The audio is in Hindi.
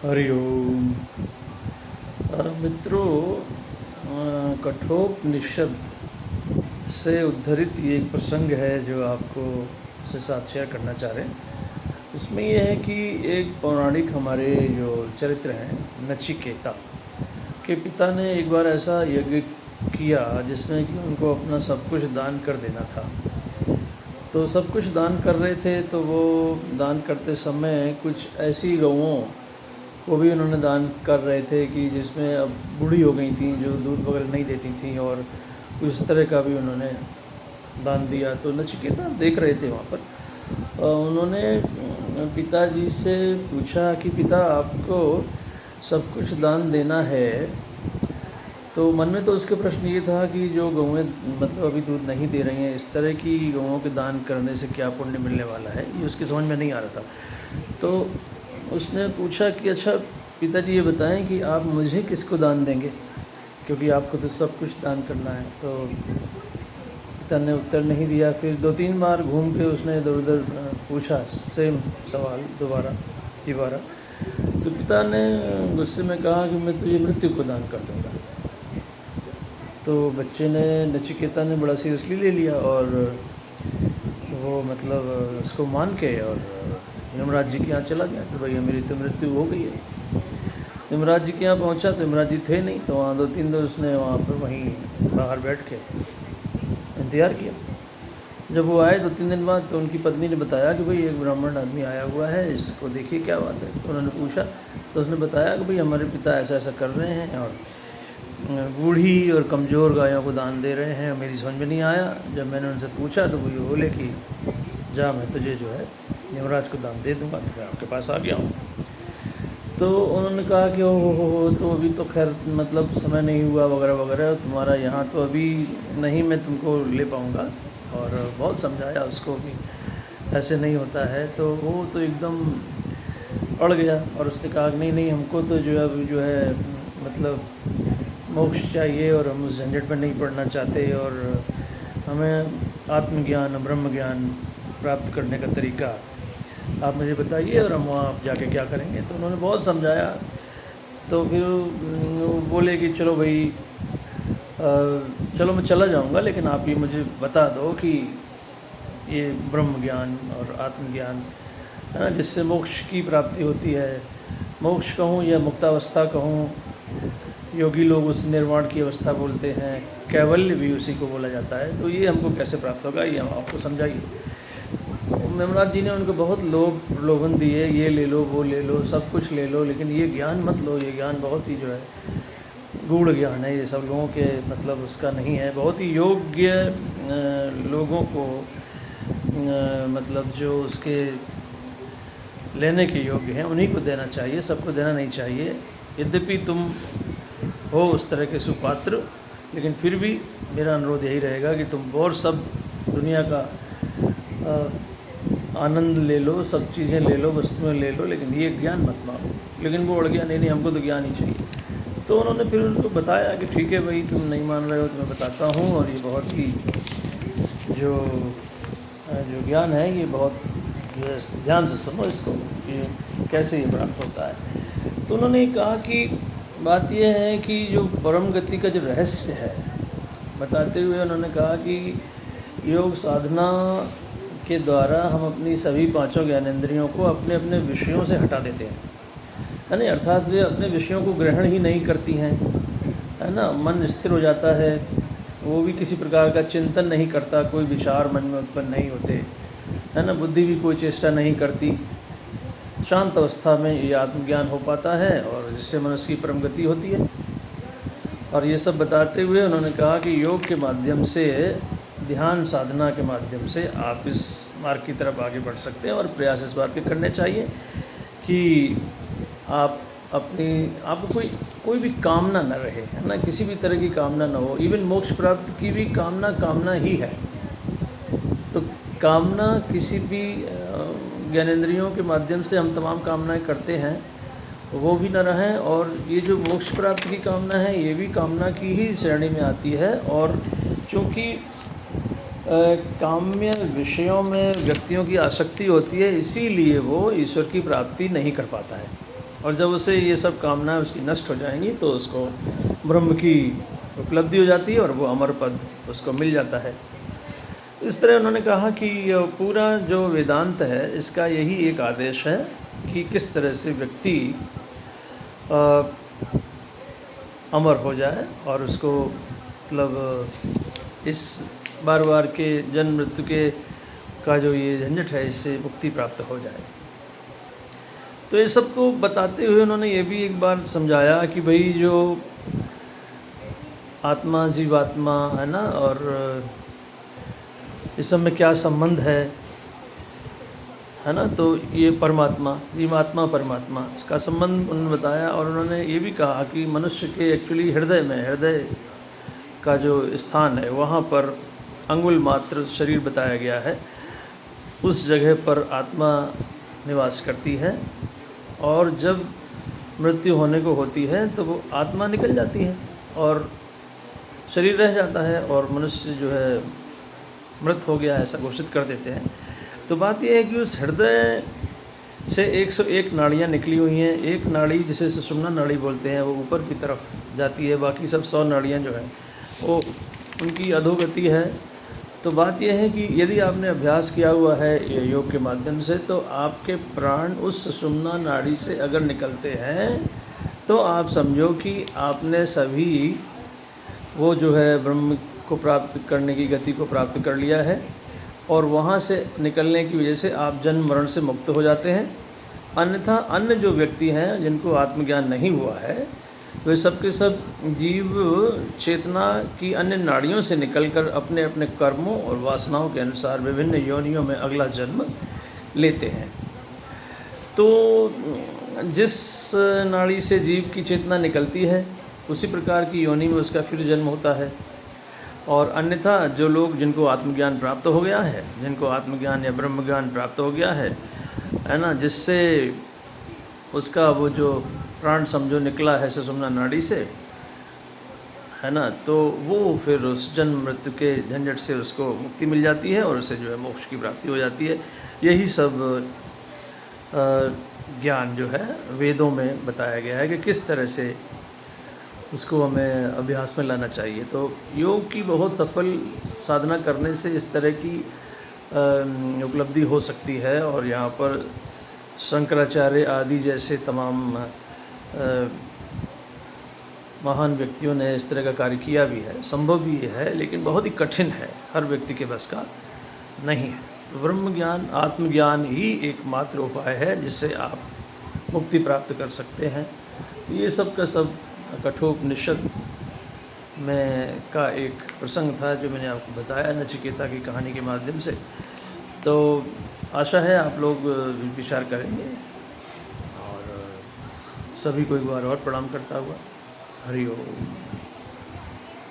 हरिओम। मित्रों, कठोपनिषद से उद्धृत ये एक प्रसंग है जो आपको से साथ शेयर करना चाह रहे हैं। उसमें ये है कि एक पौराणिक हमारे जो चरित्र हैं, नचिकेता के पिता ने एक बार ऐसा यज्ञ किया जिसमें कि उनको अपना सब कुछ दान कर देना था। तो सब कुछ दान कर रहे थे, तो वो दान करते समय कुछ ऐसी गौओं को भी उन्होंने दान कर रहे थे कि जिसमें अब बूढ़ी हो गई थी, जो दूध वगैरह नहीं देती थी, और कुछ इस तरह का भी उन्होंने दान दिया। तो नचिकेता देख रहे थे वहाँ पर। उन्होंने पिताजी से पूछा कि पिता, आपको सब कुछ दान देना है, तो मन में तो उसके प्रश्न ये था कि जो गौएँ मतलब अभी दूध नहीं दे रही हैं, इस तरह की गौओं के दान करने से क्या पुण्य मिलने वाला है, ये उसकी समझ में नहीं आ रहा था। तो उसने पूछा कि अच्छा पिताजी, ये बताएं कि आप मुझे किसको दान देंगे, क्योंकि आपको तो सब कुछ दान करना है। तो पिता ने उत्तर नहीं दिया। फिर 2-3 बार घूम के उसने इधर उधर पूछा सेम सवाल दोबारा। तो पिता ने गुस्से में कहा कि मैं तुझे मृत्यु को दान कर दूँगा। तो बच्चे ने, नचिकेता ने बड़ा सीरियसली ले लिया और वो मतलब उसको मान के और यमराज जी के यहाँ चला गया कि भैया मेरी तो मृत्यु हो गई है। यमराज जी के यहाँ पहुँचा तो यमराज जी थे नहीं। तो वहाँ 2-3 दिन उसने वहाँ पर वहीं बाहर बैठ के इंतज़ार किया। जब वो आए 2-3 दिन बाद, तो उनकी पत्नी ने बताया कि भाई एक ब्राह्मण आदमी आया हुआ है, इसको देखिए क्या बात है। तो उन्होंने पूछा, तो उसने बताया कि भाई हमारे पिता ऐसा ऐसा कर रहे हैं और बूढ़ी और कमज़ोर गायों को दान दे रहे हैं। मेरी समझ में नहीं आया। जब मैंने उनसे पूछा तो वो ये बोले कि जा, मैं तुझे जो है यमराज को दान दे दूँगा। तो मैं आपके पास आ गया हूँ। तो उन्होंने कहा कि हो, तो अभी तो खैर मतलब समय नहीं हुआ वगैरह वगैरह, तुम्हारा यहाँ तो अभी नहीं मैं तुमको ले पाऊँगा। और बहुत समझाया उसको कि ऐसे नहीं होता है। तो वो तो एकदम अड़ गया और उसने कहा कि नहीं नहीं, हमको तो जो है अभी जो है मतलब मोक्ष चाहिए और हम उस झंझट में नहीं पड़ना चाहते, और हमें आत्मज्ञान, ब्रह्म ज्ञान प्राप्त करने का तरीका आप मुझे बताइए और हम वहाँ जाके क्या करेंगे। तो उन्होंने बहुत समझाया। तो फिर वो बोले कि चलो भाई, चलो मैं चला जाऊँगा, लेकिन आप ये मुझे बता दो कि ये ब्रह्म ज्ञान और आत्मज्ञान है ना, जिससे मोक्ष की प्राप्ति होती है, मोक्ष कहूँ या मुक्तावस्था कहूँ, योगी लोग उस निर्वाण की अवस्था बोलते हैं, कैवल्य भी उसी को बोला जाता है। तो ये हमको कैसे प्राप्त होगा, ये हम आपको समझाइए। यमराज जी ने उनको बहुत प्रलोभन दिए, ये ले लो, वो ले लो, सब कुछ ले लो, लेकिन ये ज्ञान मत लो, ये ज्ञान बहुत ही जो है गूढ़ ज्ञान है, ये सब लोगों के मतलब उसका नहीं है। बहुत ही योग्य लोगों को मतलब जो उसके लेने के योग्य हैं उन्हीं को देना चाहिए, सबको देना नहीं चाहिए। यद्यपि तुम हो उस तरह के सुपात्र, लेकिन फिर भी मेरा अनुरोध यही रहेगा कि तुम और सब दुनिया का आनंद ले लो, सब चीज़ें ले लो, वस्तुएं ले लो, लेकिन ये ज्ञान मत मांगो। लेकिन वो अड़ गया, नहीं नहीं हमको तो ज्ञान ही चाहिए। तो उन्होंने फिर उनको बताया कि ठीक है भाई, तुम नहीं मान रहे हो तो मैं बताता हूँ, और ये बहुत ही जो ज्ञान है ये बहुत जो है ध्यान से सुनो इसको, ये कैसे ये प्राप्त होता है। तो उन्होंने कहा कि बात यह है कि जो परम गति का जो रहस्य है, बताते हुए उन्होंने कहा कि योग साधना के द्वारा हम अपनी सभी 5 ज्ञानेंद्रियों को अपने अपने विषयों से हटा देते हैं, है ना। अर्थात वे अपने विषयों को ग्रहण ही नहीं करती हैं, है ना। मन स्थिर हो जाता है, वो भी किसी प्रकार का चिंतन नहीं करता, कोई विचार मन में उत्पन्न नहीं होते, है ना। बुद्धि भी कोई चेष्टा नहीं करती। शांत अवस्था में ये आत्मज्ञान हो पाता है और जिससे मनुष्य की परम गति होती है। और ये सब बताते हुए उन्होंने कहा कि योग के माध्यम से, ध्यान साधना के माध्यम से आप इस मार्ग की तरफ आगे बढ़ सकते हैं। और प्रयास इस बात के करने चाहिए कि आप आपको कोई भी कामना न रहे, है ना। किसी भी तरह की कामना न हो। इवन मोक्ष प्राप्त की भी कामना ही है। तो कामना किसी भी ज्ञानेंद्रियों के माध्यम से हम तमाम कामनाएं करते हैं, वो भी न रहें। और ये जो मोक्ष प्राप्त की कामना है, ये भी कामना की ही श्रेणी में आती है। और चूँकि काम्य विषयों में व्यक्तियों की आसक्ति होती है, इसीलिए वो ईश्वर की प्राप्ति नहीं कर पाता है। और जब उसे ये सब कामनाएं उसकी नष्ट हो जाएंगी तो उसको ब्रह्म की उपलब्धि हो जाती है और वो अमर पद उसको मिल जाता है। इस तरह उन्होंने कहा कि पूरा जो वेदांत है इसका यही एक आदेश है कि किस तरह से व्यक्ति अमर हो जाए और उसको मतलब इस बार बार के जन्म मृत्यु के का जो ये झंझट है इससे मुक्ति प्राप्त हो जाए। तो ये सबको बताते हुए उन्होंने ये भी एक बार समझाया कि भाई जो आत्मा जीवात्मा है ना, और इस सब में क्या संबंध है ना, तो ये परमात्मा जीवात्मा परमात्मा इसका संबंध उन्होंने बताया। और उन्होंने ये भी कहा कि मनुष्य के एक्चुअली हृदय का जो स्थान है वहाँ पर अंगुल मात्र शरीर बताया गया है, उस जगह पर आत्मा निवास करती है और जब मृत्यु होने को होती है तो वो आत्मा निकल जाती है और शरीर रह जाता है और मनुष्य जो है मृत हो गया ऐसा घोषित कर देते हैं। तो बात यह है कि उस हृदय से 101 नाड़ियाँ निकली हुई हैं। एक नाड़ी जिसे सुषुम्ना नाड़ी बोलते हैं वो ऊपर की तरफ जाती है, बाकी सब 100 नाड़ियाँ जो हैं वो उनकी अधोगति है। तो बात यह है कि यदि आपने अभ्यास किया हुआ है योग के माध्यम से तो आपके प्राण उस सुषुम्ना नाड़ी से अगर निकलते हैं तो आप समझो कि आपने सभी वो जो है ब्रह्म को प्राप्त करने की गति को प्राप्त कर लिया है और वहाँ से निकलने की वजह से आप जन्म मरण से मुक्त हो जाते हैं। अन्यथा अन्य जो व्यक्ति हैं जिनको आत्मज्ञान नहीं हुआ है वे सब के सब जीव चेतना की अन्य नाड़ियों से निकलकर अपने अपने कर्मों और वासनाओं के अनुसार विभिन्न योनियों में अगला जन्म लेते हैं। तो जिस नाड़ी से जीव की चेतना निकलती है उसी प्रकार की योनि में उसका फिर जन्म होता है। और अन्यथा जो लोग जिनको आत्मज्ञान प्राप्त हो गया है, जिनको आत्मज्ञान या ब्रह्म ज्ञान प्राप्त हो गया है ना, जिससे उसका वो जो प्राण समझो निकला है सुषुम्ना नाड़ी से है ना, तो वो फिर उस जन्म मृत्यु के झंझट से उसको मुक्ति मिल जाती है और उसे जो है मोक्ष की प्राप्ति हो जाती है। यही सब ज्ञान जो है वेदों में बताया गया है कि किस तरह से उसको हमें अभ्यास में लाना चाहिए। तो योग की बहुत सफल साधना करने से इस तरह की उपलब्धि हो सकती है। और यहाँ पर शंकराचार्य आदि जैसे तमाम महान व्यक्तियों ने इस तरह का कार्य किया भी है, संभव भी है, लेकिन बहुत ही कठिन है, हर व्यक्ति के बस का नहीं है। तो ब्रह्म ज्ञान आत्मज्ञान ही एकमात्र उपाय है जिससे आप मुक्ति प्राप्त कर सकते हैं। ये सब का सब कठोपनिषद में का एक प्रसंग था जो मैंने आपको बताया नचिकेता की कहानी के माध्यम से। तो आशा है आप लोग विचार करेंगे और सभी को एक बार और प्रणाम करता हुआ हरि ओम।